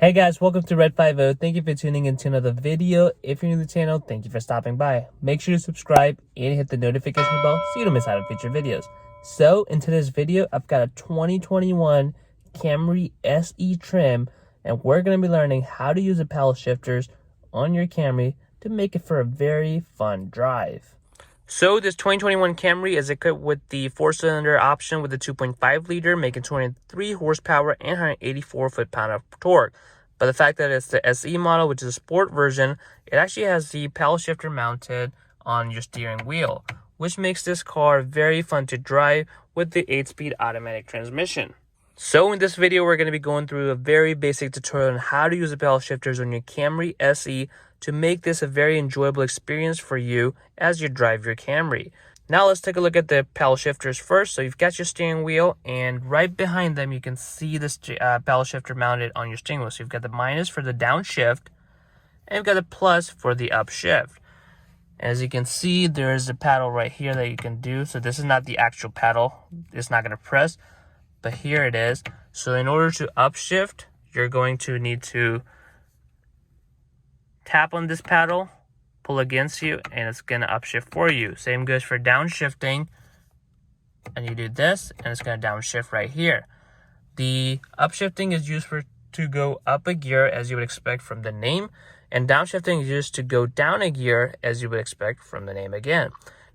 Hey guys, welcome to Red 50. Thank you for tuning into another video. If you're new to the channel, thank you for stopping by. Make sure to subscribe and hit the notification bell so you don't miss out on future videos. So, in today's video, I've got a 2021 Camry SE trim, and we're going to be learning how to use the paddle shifters on your Camry to make it for a very fun drive. So this 2021 Camry is equipped with the 4-cylinder option with the 2.5 liter, making 23 horsepower and 184 foot-pound of torque. But the fact that it's the SE model, which is a sport version, it actually has the paddle shifter mounted on your steering wheel, which makes this car very fun to drive with the 8-speed automatic transmission. So in this video, we're going to be going through a very basic tutorial on how to use the paddle shifters on your Camry SE to make this a very enjoyable experience for you as you drive your Camry. Now let's take a look at the paddle shifters first. So you've got your steering wheel, and right behind them you can see this paddle shifter mounted on your steering wheel. So you've got the minus for the downshift, and you've got the plus for the upshift. As you can see, there is a paddle right here that you can do. So this is not the actual paddle. It's not going to press, but here it is. So in order to upshift, you're going to need to tap on this paddle, pull against you, and it's going to upshift for you. Same goes for downshifting, and you do this, and it's going to downshift right here. The upshifting is used to go up a gear, as you would expect from the name, and downshifting is used to go down a gear, as you would expect from the name again.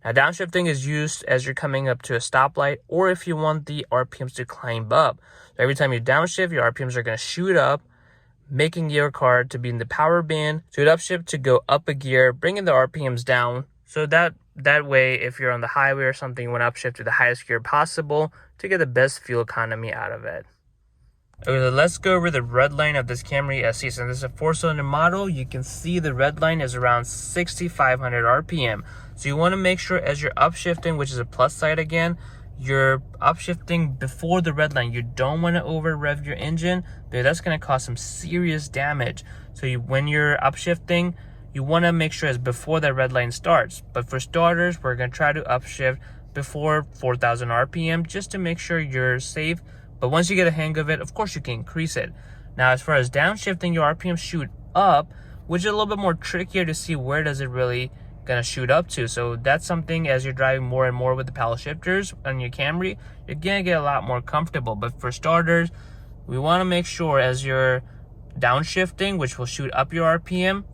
Now, downshifting is used as you're coming up to a stoplight, or if you want the RPMs to climb up. So every time you downshift, your RPMs are going to shoot up, making your car to be in the power band. So it upshift to go up a gear, bringing the RPMs down. So that way, if you're on the highway or something, you want to upshift to the highest gear possible to get the best fuel economy out of it. Okay, so let's go over the red line of this Camry SE. So this is a 4-cylinder model. You can see the red line is around 6,500 RPM. So you want to make sure as you're upshifting, which is a plus side again, you're upshifting before the red line. You don't want to over rev your engine, because that's going to cause some serious damage. So when you're upshifting, you want to make sure it's before that red line starts. But for starters, we're going to try to upshift before 4,000 RPM just to make sure you're safe. But once you get a hang of it, of course you can increase it. Now, as far as downshifting, your RPM shoot up, which is a little bit more trickier to see where does it really gonna shoot up to. So that's something, as you're driving more and more with the paddle shifters on your Camry, you're gonna get a lot more comfortable. But for starters, we want to make sure as you're downshifting, which will shoot up your RPM,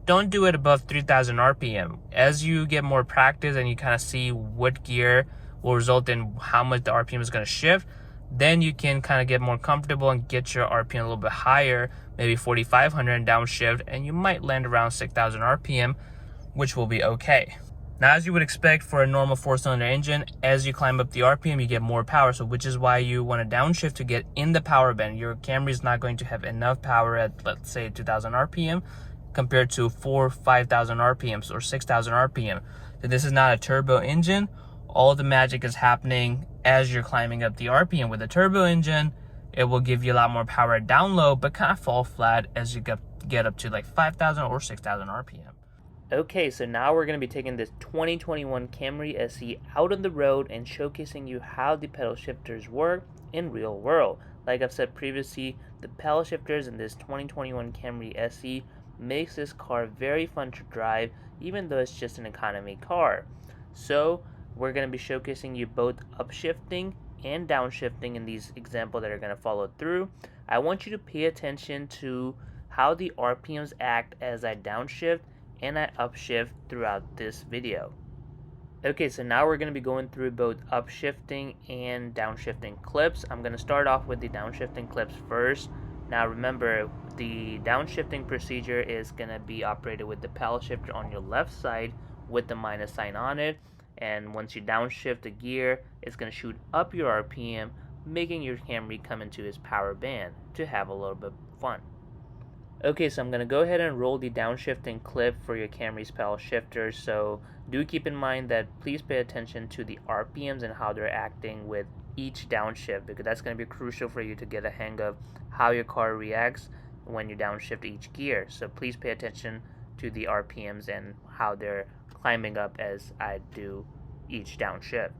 don't do it above 3,000 RPM. As you get more practice and you kind of see what gear will result in how much the RPM is going to shift, then you can kind of get more comfortable and get your RPM a little bit higher, maybe 4,500 and downshift, and you might land around 6,000 RPM, which will be okay. Now, as you would expect for a normal 4-cylinder engine, as you climb up the RPM, you get more power. So which is why you want to downshift to get in the power band. Your Camry is not going to have enough power at, let's say, 2,000 RPM compared to 4,000 or 5,000 RPMs or 6,000 RPM. So this is not a turbo engine. All the magic is happening as you're climbing up the RPM. With a turbo engine, it will give you a lot more power down low, but kind of fall flat as you get up to like 5,000 or 6,000 RPM. Okay, so now we're going to be taking this 2021 Camry SE out on the road and showcasing you how the pedal shifters work in real world. Like I've said previously, the pedal shifters in this 2021 Camry SE makes this car very fun to drive, even though it's just an economy car. So we're going to be showcasing you both upshifting and downshifting in these examples that are going to follow through. I want you to pay attention to how the RPMs act as I downshift and I upshift throughout this video. Okay, so now we're going to be going through both upshifting and downshifting clips. I'm going to start off with the downshifting clips first. Now remember, the downshifting procedure is going to be operated with the paddle shifter on your left side with the minus sign on it. And once you downshift the gear, it's going to shoot up your RPM, making your Camry come into its power band to have a little bit of fun. Okay, so I'm going to go ahead and roll the downshifting clip for your Camry's paddle shifter. So do keep in mind that please pay attention to the RPMs and how they're acting with each downshift, because that's going to be crucial for you to get a hang of how your car reacts when you downshift each gear. So please pay attention to the RPMs and how they're climbing up as I do each downshift.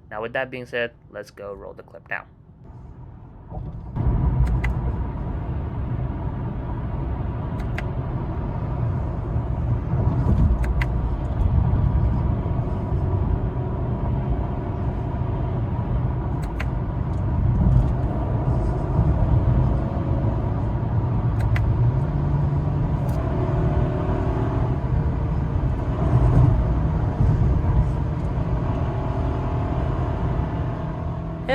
Now with that being said, let's go roll the clip now.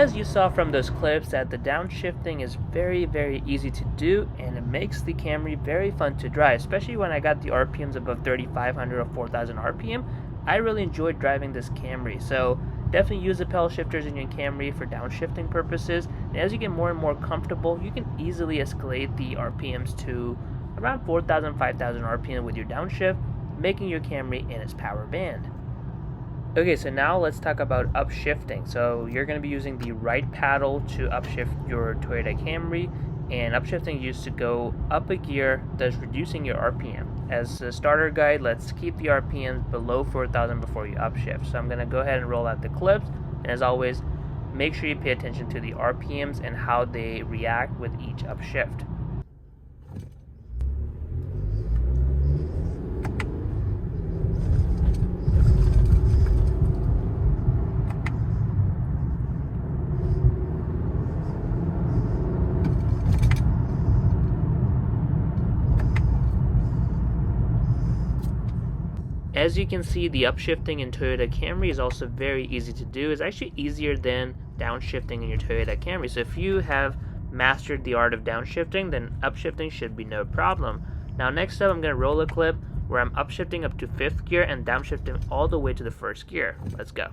as you saw from those clips, that the downshifting is very easy to do, and it makes the Camry very fun to drive, especially when I got the RPMs above 3,500 or 4,000 RPM. I really enjoyed driving this Camry, so definitely use the pedal shifters in your Camry for downshifting purposes. And as you get more and more comfortable, you can easily escalate the RPMs to around 4,000, 5,000 RPM with your downshift, making your Camry in its power band. Okay, so now let's talk about upshifting. So you're going to be using the right paddle to upshift your Toyota Camry, and upshifting is used to go up a gear, thus reducing your RPM. As a starter guide, let's keep the RPMs below 4,000 before you upshift. So I'm going to go ahead and roll out the clips, and as always, make sure you pay attention to the RPMs and how they react with each upshift. As you can see, the upshifting in Toyota Camry is also very easy to do. It's actually easier than downshifting in your Toyota Camry. So if you have mastered the art of downshifting, then upshifting should be no problem. Now next up, I'm going to roll a clip where I'm upshifting up to 5th gear and downshifting all the way to the 1st gear. Let's go.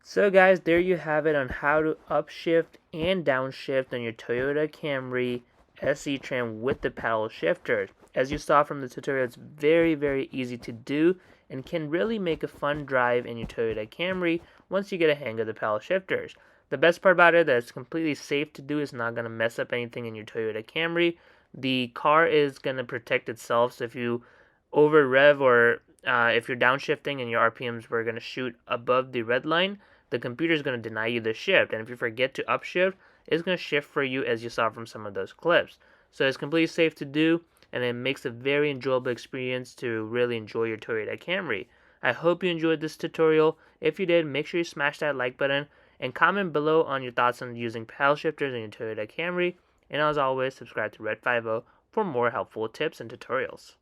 So guys, there you have it on how to upshift and downshift on your Toyota Camry SE trim with the paddle shifters. As you saw from the tutorial, it's very easy to do and can really make a fun drive in your Toyota Camry once you get a hang of the paddle shifters. The best part about it is that it's completely safe to do. It's not going to mess up anything in your Toyota Camry. The car is going to protect itself, so if you over rev or if you're downshifting and your RPMs were going to shoot above the red line, the computer is going to deny you the shift. And if you forget to upshift, it's going to shift for you, as you saw from some of those clips. So it's completely safe to do, and it makes a very enjoyable experience to really enjoy your Toyota Camry. I hope you enjoyed this tutorial. If you did, make sure you smash that like button and comment below on your thoughts on using paddle shifters in your Toyota Camry. And as always, subscribe to Red 50 for more helpful tips and tutorials.